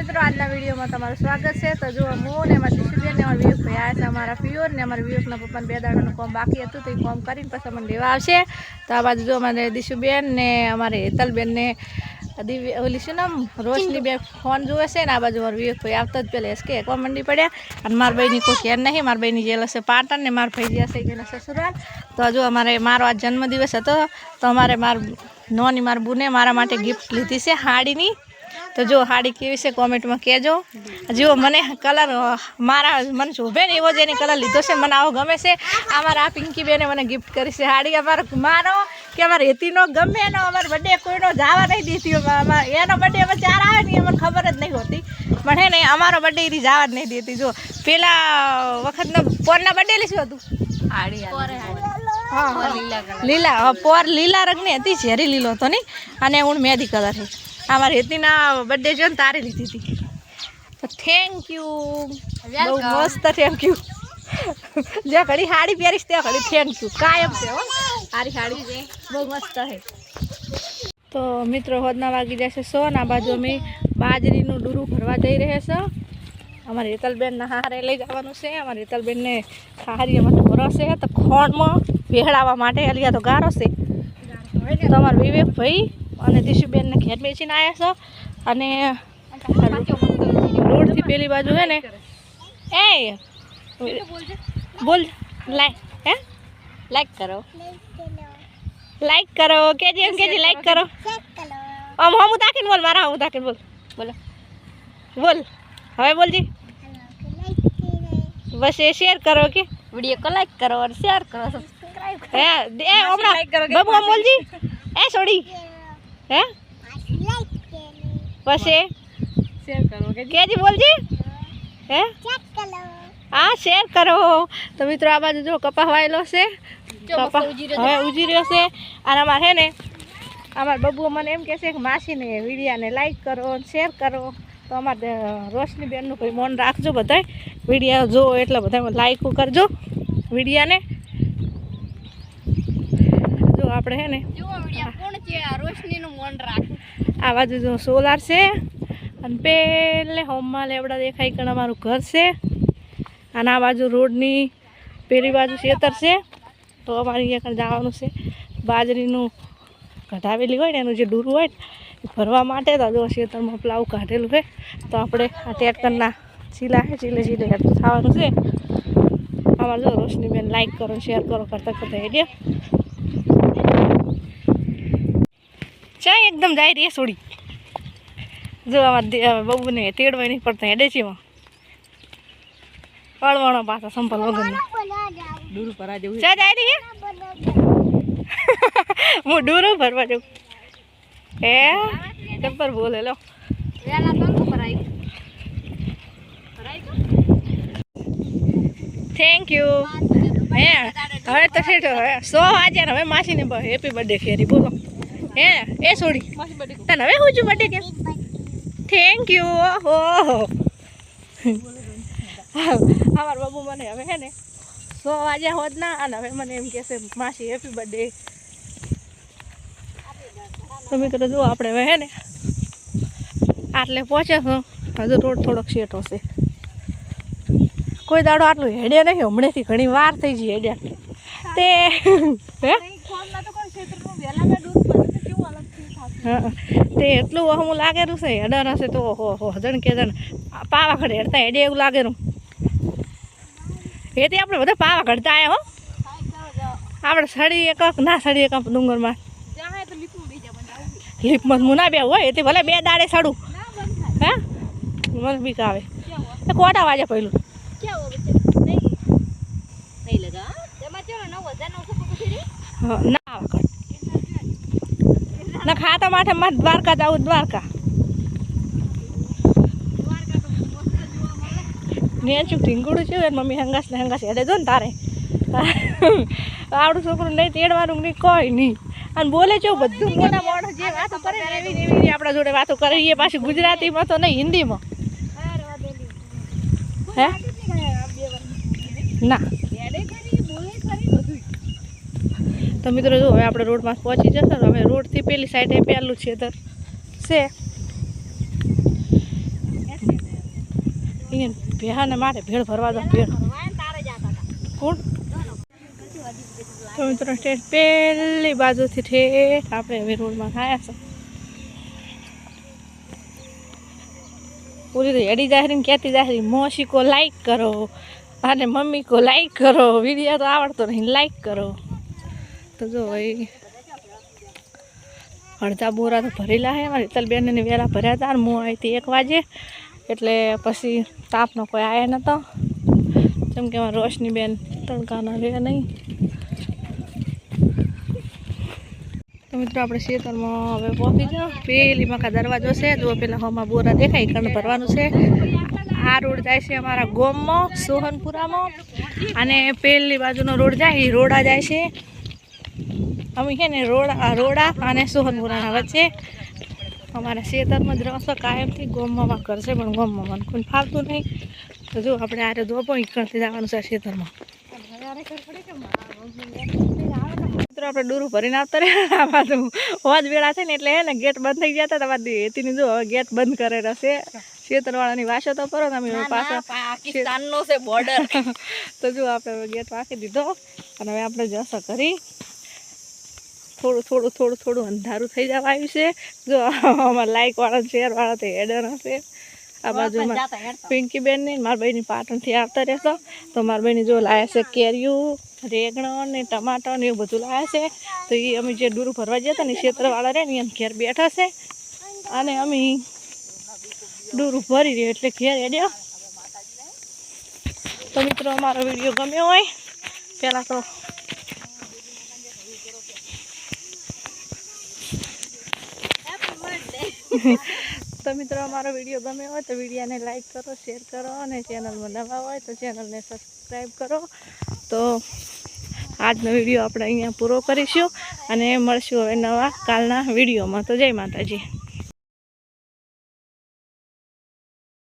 મિત્રો આજના વિડીયોમાં તમારું સ્વાગત છે। તો જો હું ને અમારા દિશુબેન ને અમારા વિવેક ભાઈ આવ્યા છે અમારા પિયોર ને અમારા વિવેકના પપ્પાને 2 દાડાનું કામ બાકી હતું તો એ કામ કરીને પછી અમને લેવા આવશે। તો આ બાજુ જો અમારે દિશુબેન ને અમારે હેતલબેન ને ઓલી શું નામ રોશની બેન ફોન જોવે છે ને આ બાજુ અમારા વિવેક ભાઈ આવતા જ પહેલાં એસકે એકવા મંડી પડ્યા અને મારા ભાઈની કોઈ ખેર નહીં। મારા ભાઈની જેલ હશે પાટણ ને મારા ભાઈ જે હશે એના સસુરાલ। તો જો મારો આજ જન્મદિવસ હતો તો અમારે નોની મારા બુને મારા માટે ગિફ્ટ લીધી છે સાડીની। તો જો સાડી કેવી છે કોમેન્ટમાં કહેજો। જો મને કલર મને શોભે ને એવો જ એને કલર લીધો છે, મને આવો ગમે છે। અમારા પિંકી બેને મને ગિફ્ટ કરી છે સાડી। મારો કે અમારે હેતીનો ગમે એનો અમારે બર્થડે કોઈનો જવા નહીં દેતી, એનો બર્થડે અમે 4 આવે ને મને ખબર જ નહીં હોતી, પણ હે ને અમારો બર્થડે એની જવા જ નહીં દેતી। જો પેલા વખતનો પોરના બર્થડે લીધું હતું લીલા રંગની હતી, ઝેરી લીલો હતો નહીં અને હું મહેંદી કલર છે। અમારી હેતીના બર્થડે જો ને તારે લીધી હતી। તો થેન્ક યુ, બહુ મસ્ત થેન્ક યુ। જે ઘડી સાડી પહેરીશ ત્યાં ઘડી થેન્ક યુ કાયમ છે હો, સારી સાડી છે બહુ મસ્ત છે। તો મિત્રો હોદના વાગી જશે 100 ના બાજુ અમે બાજરીનું ડૂરું ભરવા જઈ રહ્યા છે। અમારી હેતલબેનના હારે લઈ જવાનું છે। અમારી હેતલબેનને હારી અમારે ઢોરો છે તો ખોણમાં વેહડાવવા માટે અલિયા તો ગારો છે। તો અમારા વિવેક ભાઈ અને દિશુબેનને ઘેર બેસીને આવ્યા છો અને રોડથી પેલી બાજુ છે ને એ બોલ લાઈક કરો કેજી એમ કેજી લાઈક કરો આમ હું તાકીને બોલ મારા હું તાકીને બોલો હવે બોલજી બસ એ શેર કરો કે વિડીયો કો લાઈક કરો और શેર કરો સબસ્ક્રાઇબ કરો એ હમણાં બાબુ આમ બોલજી એ છોડી હે બસ એ શેર કરો કેજી બોલજી હે હા શેર કરો। તો મિત્રો આ બાજુ જો કપા વાયેલો છે, કપા હવે ઉજી રહ્યો છે અને અમારે હે ને અમારા બબુ મને એમ કહે છે કે માસીને વિડીયાને લાઈક કરો શેર કરો। તો અમારે રોશની બેનનું કોઈ મન રાખજો, બધાય વિડીયો જો એટલે બધા લાઈક કરજો વિડીયાને। જો આપણે હે ને રોશનીનું મન રાખો। આ બાજુ જો સોલાર છે અને પેલે હોમમાં લેવડા દેખાય કે અમારું ઘર છે અને આ બાજુ રોડની પેલી બાજુ ખેતર છે। તો અમારે અહીંયા જવાનું છે બાજરીનું કઢાવેલી હોય ને એનું જે ડૂરું હોય ને ભરવા માટે। તો જો ખેતરમાં પ્લાવ કાઢેલું છે તો આપણે આ ટ્રેક્ટરના ચીલા છે ચીલે હેઠું થવાનું છે। અમારે જો રોશની બેન લાઈક કરો શેર કરો કરતા હેડે ચા એકદમ જાય રે છોડી। જો અમારે બબુને તેડવાય નહીં પડતા હેડે છે એમાં અળવાણો પાછા સંપલ વગર ડૂરું ભરવા જવું ચા જાય રહી હું ડૂરું ભરવા જવું હે જબ્બર બોલે લો થેન્ક યુ હે હવે તો છે 100 વાગ્યા ને હવે માસીને હેપી બર્થડે ફેરી બોલો હે એ છોડી તને હવે હું છું બર્થડે કે થેન્ક યુ ઓહો અમાર બાબુ મને હવે હે ને 100 વાગ્યા હોત ના અને હવે મને એમ કહેશે માસી હેપી બર્થડે। તમે કરો જો આપણે હવે હે ને આટલે પહોંચે છો હજુ રોડ થોડોક શેટો છે, કોઈ દાડો આટલું હેડે નહીં હમણાંથી ઘણી વાર થઈ ગઈ હેડ્યા તે હે તે એટલું હું લાગેલું છે હેડર હશે તો હો હજણ કે જણ પાવાગઢ હેડતા હેડે એવું લાગેલું એથી આપણે બધા પાવાગઢ આવ્યા હો આપણે સડી એક ના સડી એક ડુંગરમાં લીપમાં હું ના બે હોય એથી ભલે 2 દાડે સડું હે મને બીક આવે કોટા વાજે પહેલું ના ખાતા માટે મારે દ્વારકા જવું દ્વારકા ને ચૂક ઢીંગુડું છે મમ્મી હંગાસ હેડે જો ને તારે આવડું છોકરું નહીં તેડવાનું નહીં કોઈ નહીં અને બોલે છે બધું મોટા મોટા જે વાતો કરે ને એવી આપણા જોડે વાતો કરે એ પાછી ગુજરાતીમાં તો નહીં હિન્દીમાં હે ના તો મિત્રો જો હવે આપણે રોડમાં પહોંચી જશે હવે રોડથી પેલી સાઈડે પેલું ખેતર છે અહીંયા ભેહાને માટે ભેળ ભરવા દો ભેળ કોણ તો મિત્રો ઠેઠ પહેલી બાજુથી ઠેઠ આપણે હવે રોડમાં થયા છે પૂરી તો હેડી જાહેરી ને કહેતી જાહેરી મોસી કો લાઈક કરો અને મમ્મી કો લાઈક કરો વિડીયો તો આવડતો નહીં લાઈક કરો તો જો ભાઈ અડધા બોરા તો ભરેલા હે મારી તલબેનને વેલા ભર્યા હતા હું આવી હતી 1 વાગે એટલે પછી તાપનો કોઈ આવ્યા નહોતો જેમ કે અમારા રોશની બેન તડકાના રહે નહીં તો મિત્રો આપણે ખેતરમાં હવે પહોંચી જાઓ પેલી મકા દરવાજો છે જો પેલા હોમાં બોરા દેખાય કણ ભરવાનું છે આ રોડ જાય છે અમારા ગોમમાં સોહનપુરામાં અને પેલી બાજુનો રોડ જાય એ રોડા જાય છે અમે છે ને રોડા અને સોહનપુરાના વચ્ચે અમારા ખેતરમાં જ રસો કાયમથી ગોમમાં ઘર છે પણ ગોમમાં મને કોઈ ફાવતું નહીં તો જો આપણે આરે દોપો ઈકણથી જવાનું છે ખેતરમાં મિત્રો આપણે ડૂરું ભરીને આવતા રહ્યા આ બાજુ હોજ વેળા છે ને એટલે હે ને ગેટ બંધ થઈ ગયા હતા તમારી એતીની જો હવે ગેટ બંધ કરેલો છે ખેતરવાળાની વાસો તો કરો તમે પાછા પાકિસ્તાનનો છે બોર્ડર તો જો આપણે ગેટ વાંકી દીધો અને હવે આપણે જશો કરી થોડું અંધારું થઈ જવા આવ્યું છે જો અમારા લાઈક વાળા શેર વાળા તો હેડર હશે આ બાજુમાં પિંકી બેન ને મારા ભાઈની પાટણથી આવતા રહેશો તો મારા ભાઈની જો લાયા છે કેરીયું રેગણો ને ટમાટર ને એવું બધું લાયા છે તો એ અમે જે ડૂરું ભરવા ગયા હતા ને ક્ષેત્રવાળા રહે ને એમ ઘેર બેઠા છે અને અમે ડૂરું ભરી રહ્યો એટલે ઘેર હેડ્યો તો મિત્રો અમારો વિડીયો ગમ્યો હોય પહેલાં તો મિત્રો અમારો વિડીયો ગમ્યો હોય તો વિડીયોને લાઈક કરો શેર કરો અને ચેનલમાં નવા હોય તો ચેનલને સબસ્ક્રાઈબ કરો તો આજનો વિડીયો આપણે અહીંયા પૂરો કરીશું અને મળશું હવે નવા કાલના વિડીયોમાં તો જય માતાજી.